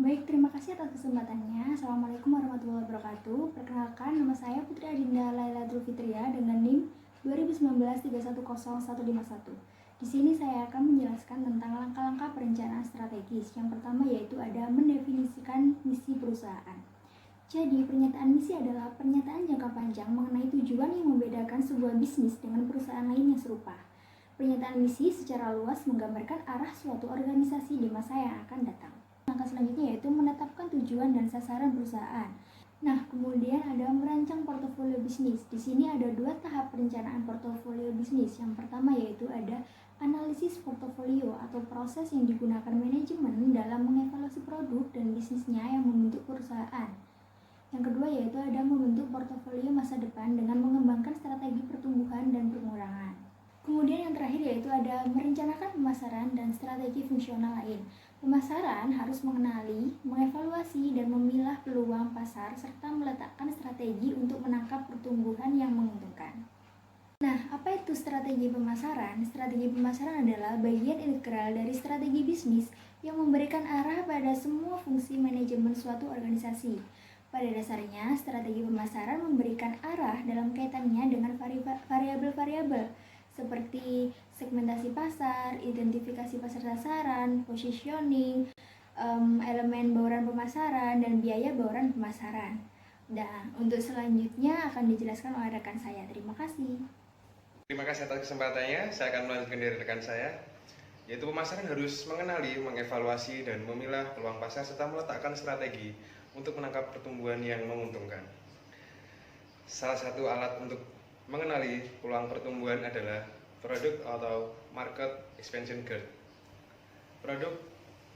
Baik, terima kasih atas kesempatannya. Assalamualaikum warahmatullahi wabarakatuh. Perkenalkan, nama saya Putri Adinda Lailatul Fitria dengan NIM 2019-310151. Di sini saya akan menjelaskan tentang langkah-langkah perencanaan strategis. Yang pertama yaitu ada mendefinisikan misi perusahaan. Jadi, pernyataan misi adalah pernyataan jangka panjang mengenai tujuan yang membedakan sebuah bisnis dengan perusahaan lain yang serupa. Pernyataan misi secara luas menggambarkan arah suatu organisasi di masa yang akan datang. Langkah selanjutnya yaitu menetapkan tujuan dan sasaran perusahaan. Nah, kemudian ada merancang portofolio bisnis. Di sini ada 2 tahap perencanaan portofolio bisnis. Yang pertama yaitu ada analisis portofolio atau proses yang digunakan manajemen dalam mengevaluasi produk dan bisnisnya yang membentuk perusahaan. Yang kedua yaitu ada membentuk portofolio masa depan dengan mengembangkan strategi pertumbuhan dan pengurangan. Kemudian yang terakhir yaitu ada merencanakan pemasaran dan strategi fungsional lain. Pemasaran harus mengenali, mengevaluasi, dan memilah peluang pasar serta meletakkan strategi untuk menangkap pertumbuhan yang menguntungkan. Nah, apa itu strategi pemasaran? Strategi pemasaran adalah bagian integral dari strategi bisnis yang memberikan arah pada semua fungsi manajemen suatu organisasi. Pada dasarnya, strategi pemasaran memberikan arah dalam kaitannya dengan variabel-variabel seperti segmentasi pasar, identifikasi pasar sasaran, positioning, elemen bauran pemasaran, dan biaya bauran pemasaran. Dan untuk selanjutnya akan dijelaskan oleh rekan saya. Terima kasih. Terima kasih atas kesempatannya. Saya akan melanjutkan dari rekan saya, yaitu pemasaran harus mengenali, mengevaluasi, dan memilah peluang pasar serta meletakkan strategi untuk menangkap pertumbuhan yang menguntungkan. Salah satu alat untuk mengenali peluang pertumbuhan adalah produk atau market expansion curve. Produk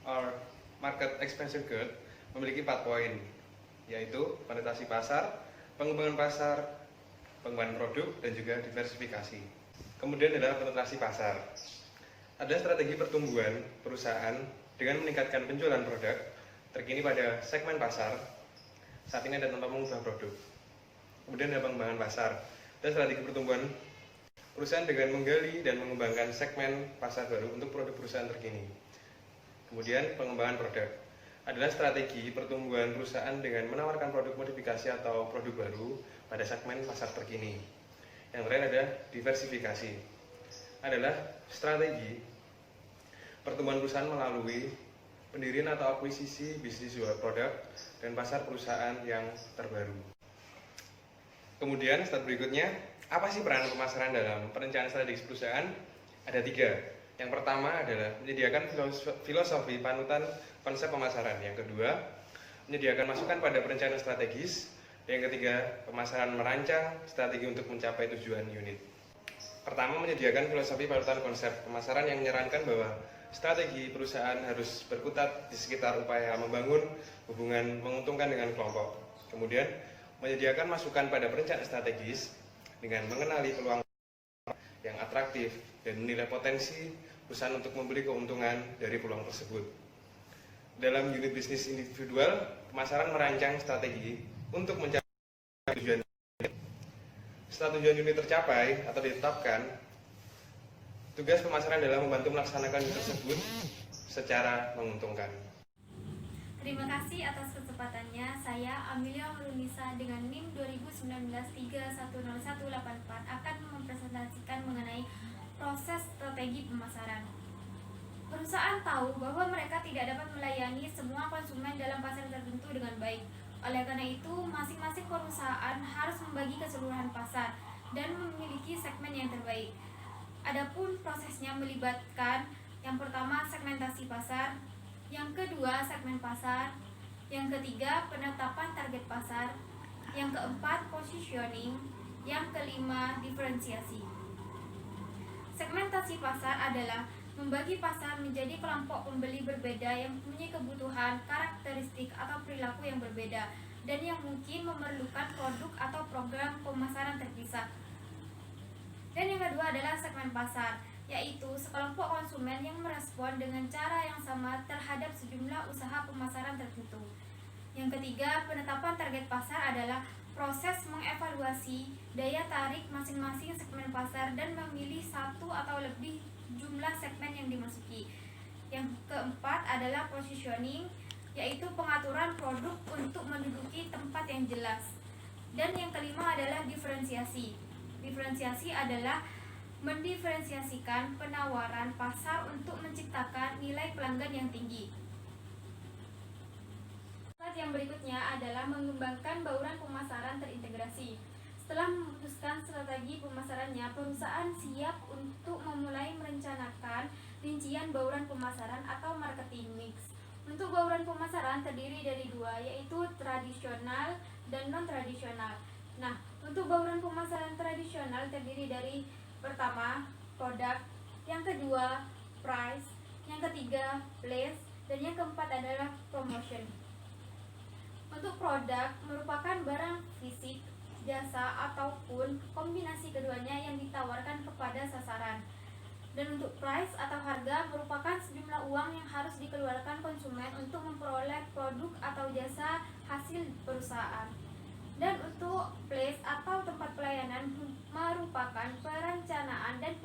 or market expansion curve memiliki 4 poin, yaitu penetrasi pasar, pengembangan produk, dan juga diversifikasi. Kemudian adalah penetrasi pasar. Ada strategi pertumbuhan perusahaan dengan meningkatkan penjualan produk terkini pada segmen pasar. Saat ini ada tanpa mengubah produk. Kemudian ada pengembangan pasar. Dan strategi pertumbuhan perusahaan dengan menggali dan mengembangkan segmen pasar baru untuk produk perusahaan terkini. Kemudian pengembangan produk adalah strategi pertumbuhan perusahaan dengan menawarkan produk modifikasi atau produk baru pada segmen pasar terkini. Yang terakhir ada diversifikasi, adalah strategi pertumbuhan perusahaan melalui pendirian atau akuisisi bisnis produk dan pasar perusahaan yang terbaru. Kemudian step berikutnya, apa sih peran pemasaran dalam perencanaan strategis perusahaan? Ada 3. Yang pertama adalah menyediakan filosofi panutan konsep pemasaran. Yang kedua, menyediakan masukan pada perencanaan strategis. Yang ketiga, pemasaran merancang strategi untuk mencapai tujuan unit. Pertama, menyediakan filosofi panutan konsep pemasaran yang menyarankan bahwa strategi perusahaan harus berkutat di sekitar upaya membangun hubungan menguntungkan dengan kelompok. Kemudian, menyediakan masukan pada perencanaan strategis dengan mengenali peluang yang atraktif dan menilai potensi perusahaan untuk membeli keuntungan dari peluang tersebut. Dalam unit bisnis individual, pemasaran merancang strategi untuk mencapai tujuan. Setelah tujuan unit tercapai atau ditetapkan, tugas pemasaran adalah membantu melaksanakan unit tersebut secara menguntungkan. Terima kasih atas kesempatannya. Saya Amelia Nurunisa dengan NIM 2019-310184 akan mempresentasikan mengenai proses strategi pemasaran. Perusahaan tahu bahwa mereka tidak dapat melayani semua konsumen dalam pasar tertentu dengan baik. Oleh karena itu, masing-masing perusahaan harus membagi keseluruhan pasar dan memiliki segmen yang terbaik. Adapun prosesnya melibatkan yang pertama segmentasi pasar, yang kedua segmen pasar, yang ketiga penetapan target pasar, yang keempat positioning, yang kelima diferensiasi. Segmentasi pasar adalah membagi pasar menjadi kelompok pembeli berbeda yang mempunyai kebutuhan, karakteristik atau perilaku yang berbeda dan yang mungkin memerlukan produk atau program pemasaran terpisah. Dan yang kedua adalah segmen pasar, yaitu sekelompok konsumen yang merespon dengan cara yang sama terhadap sejumlah usaha pemasaran tertentu. Yang ketiga, penetapan target pasar adalah proses mengevaluasi daya tarik masing-masing segmen pasar dan memilih satu atau lebih jumlah segmen yang dimasuki. Yang keempat adalah positioning, yaitu pengaturan produk untuk menduduki tempat yang jelas. Dan yang kelima adalah diferensiasi. Diferensiasi adalah mendiferensiasikan penawaran pasar untuk menciptakan nilai pelanggan yang tinggi. Yang berikutnya adalah mengembangkan bauran pemasaran terintegrasi. Setelah memutuskan strategi pemasarannya, perusahaan siap untuk memulai merencanakan rincian bauran pemasaran atau marketing mix. Untuk bauran pemasaran terdiri dari dua, yaitu tradisional dan non-tradisional. Nah, untuk bauran pemasaran tradisional terdiri dari pertama, produk, yang kedua, price, yang ketiga, place, dan yang keempat adalah promotion. Untuk produk merupakan barang fisik, jasa, ataupun kombinasi keduanya yang ditawarkan kepada sasaran. Dan untuk price atau harga merupakan sejumlah uang yang harus dikeluarkan konsumen untuk memperoleh produk atau jasa hasil perusahaan. Dan untuk place atau tempat pelayanan merupakan perencanaan dan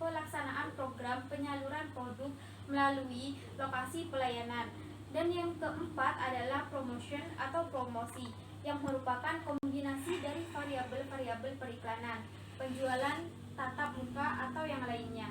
pelaksanaan program penyaluran produk melalui lokasi pelayanan. Dan yang keempat adalah promotion atau promosi, yang merupakan kombinasi dari variabel-variabel periklanan, penjualan, tatap muka, atau yang lainnya.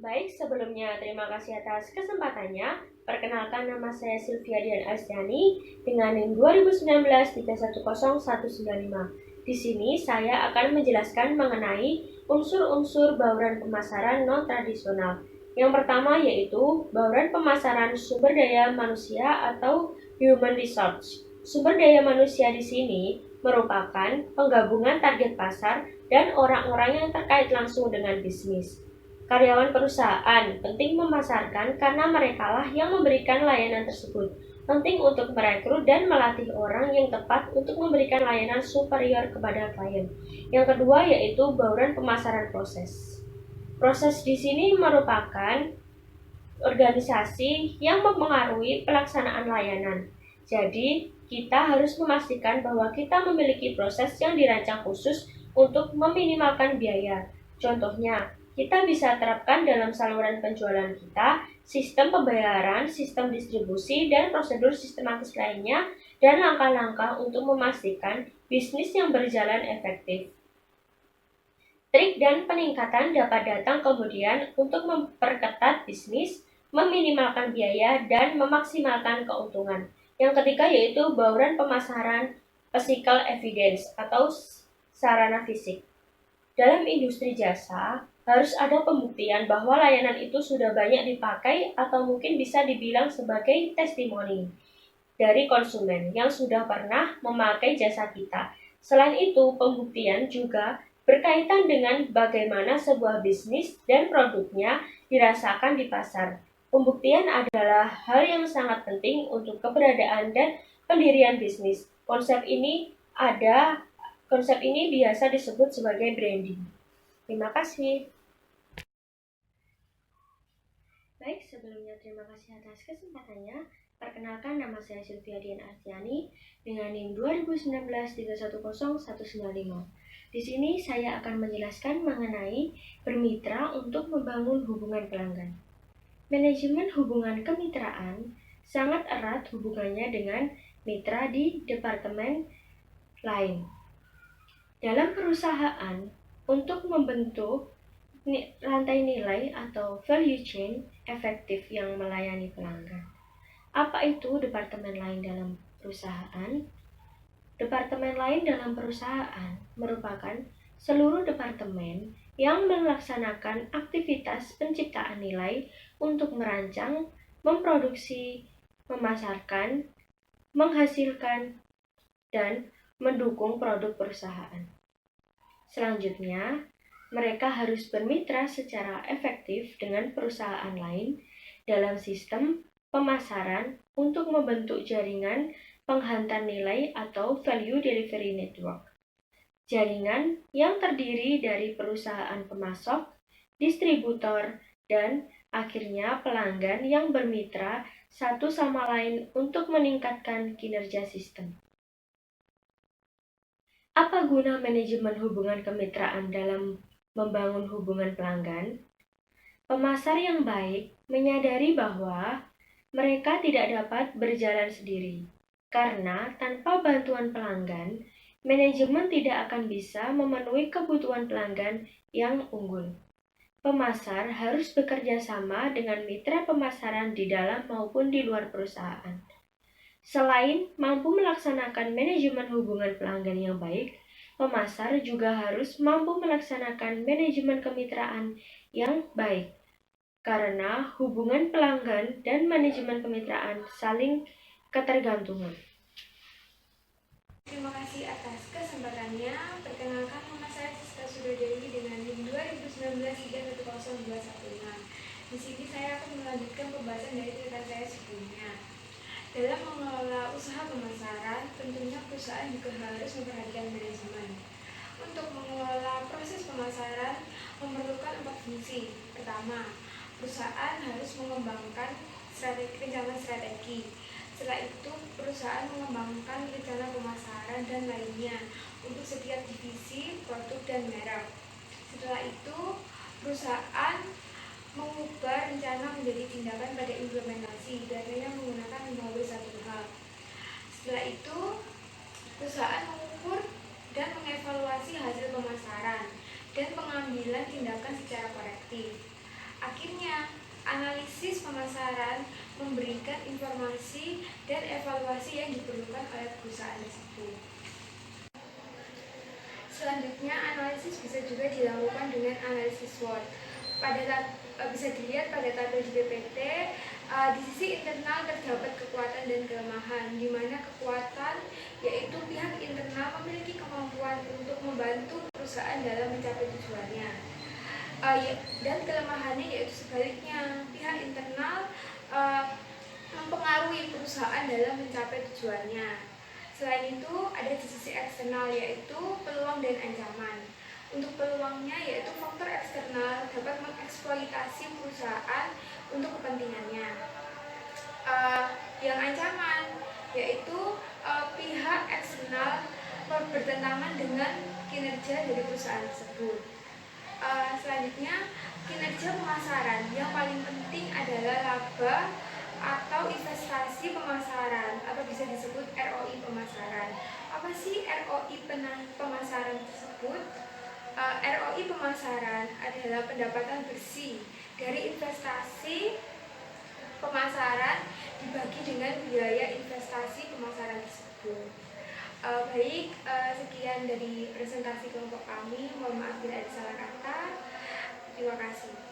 Baik, sebelumnya terima kasih atas kesempatannya. Perkenalkan, nama saya Sylvia Dian Astiani dengan NIM 2019-310195. Di sini saya akan menjelaskan mengenai unsur-unsur bauran pemasaran non-tradisional. Yang pertama yaitu bauran pemasaran sumber daya manusia atau human resource. Sumber daya manusia di sini merupakan penggabungan target pasar dan orang-orang yang terkait langsung dengan bisnis. Karyawan perusahaan penting memasarkan karena merekalah yang memberikan layanan tersebut. Penting untuk merekrut dan melatih orang yang tepat untuk memberikan layanan superior kepada klien. Yang kedua yaitu bauran pemasaran proses. Proses di sini merupakan organisasi yang mempengaruhi pelaksanaan layanan. Jadi, kita harus memastikan bahwa kita memiliki proses yang dirancang khusus untuk meminimalkan biaya. Contohnya, kita bisa terapkan dalam saluran penjualan kita, sistem pembayaran, sistem distribusi, dan prosedur sistematis lainnya, dan langkah-langkah untuk memastikan bisnis yang berjalan efektif. Trik dan peningkatan dapat datang kemudian untuk memperketat bisnis, meminimalkan biaya, dan memaksimalkan keuntungan. Yang ketiga yaitu bauran pemasaran physical evidence atau sarana fisik. Dalam industri jasa, harus ada pembuktian bahwa layanan itu sudah banyak dipakai atau mungkin bisa dibilang sebagai testimoni dari konsumen yang sudah pernah memakai jasa kita. Selain itu, pembuktian juga berkaitan dengan bagaimana sebuah bisnis dan produknya dirasakan di pasar. Pembuktian adalah hal yang sangat penting untuk keberadaan dan pendirian bisnis. Konsep ini biasa disebut sebagai branding. Terima kasih. Baik, sebelumnya terima kasih atas kesempatannya. Perkenalkan, nama saya Sylvia Dian Astiani dengan NIM 2019-310195. Di sini saya akan menjelaskan mengenai bermitra untuk membangun hubungan pelanggan. Manajemen hubungan kemitraan sangat erat hubungannya dengan mitra di departemen lain. Dalam perusahaan, untuk membentuk rantai nilai atau value chain efektif yang melayani pelanggan. Apa itu departemen lain dalam perusahaan? Departemen lain dalam perusahaan merupakan seluruh departemen yang melaksanakan aktivitas penciptaan nilai untuk merancang, memproduksi, memasarkan, menghasilkan, dan mendukung produk perusahaan. Selanjutnya, mereka harus bermitra secara efektif dengan perusahaan lain dalam sistem pemasaran untuk membentuk jaringan penghantar nilai atau value delivery network. Jaringan yang terdiri dari perusahaan pemasok, distributor, dan akhirnya pelanggan yang bermitra satu sama lain untuk meningkatkan kinerja sistem. Apa guna manajemen hubungan kemitraan dalam membangun hubungan pelanggan? Pemasar yang baik menyadari bahwa mereka tidak dapat berjalan sendiri, karena tanpa bantuan pelanggan, manajemen tidak akan bisa memenuhi kebutuhan pelanggan yang unggul. Pemasar harus bekerja sama dengan mitra pemasaran di dalam maupun di luar perusahaan. Selain mampu melaksanakan manajemen hubungan pelanggan yang baik, pemasar juga harus mampu melaksanakan manajemen kemitraan yang baik. Karena hubungan pelanggan dan manajemen kemitraan saling ketergantungan. Terima kasih atas kesempatannya. Perkenalkan, nama saya Siska Sudodewi dengan NIM 2019-31021. Di sini saya akan melanjutkan pembahasan dari cerita saya sebelumnya. Dalam mengelola usaha pemasaran, tentunya perusahaan juga harus memperhatikan manajemen. Untuk mengelola proses pemasaran memerlukan 4 fungsi. Pertama, perusahaan harus mengembangkan rencana strategi. Setelah itu, perusahaan mengembangkan rencana pemasaran dan lainnya untuk setiap divisi, produk, dan merek. Setelah itu, perusahaan mengubah rencana menjadi tindakan pada implementasi, biasanya menggunakan 5W1H. Setelah itu, perusahaan mengukur dan mengevaluasi hasil pemasaran dan pengambilan tindakan secara korektif. Akhirnya, analisis pemasaran memberikan informasi dan evaluasi yang diperlukan oleh perusahaan tersebut. Selanjutnya, analisis bisa juga dilakukan dengan analisis SWOT. Bisa dilihat pada tabel di PPT. Di sisi internal terdapat kekuatan dan kelemahan, di mana kekuatan yaitu pihak internal memiliki kemampuan untuk membantu perusahaan dalam mencapai tujuannya. Dan kelemahannya yaitu sebaliknya, pihak internal mempengaruhi perusahaan dalam mencapai tujuannya. Selain itu, ada di sisi eksternal yaitu peluang dan ancaman. Untuk peluangnya yaitu faktor eksternal dapat mengeksploitasi perusahaan untuk kepentingannya. Yang ancaman yaitu pihak eksternal bertentangan dengan kinerja dari perusahaan tersebut. Selanjutnya, kinerja pemasaran yang paling penting adalah laba atau investasi pemasaran atau bisa disebut ROI pemasaran. Apa sih ROI pemasaran tersebut? ROI pemasaran adalah pendapatan bersih dari investasi pemasaran dibagi dengan biaya investasi pemasaran tersebut. Sekian dari presentasi kelompok kami. Mohon maaf bila ada salah kata. Terima kasih.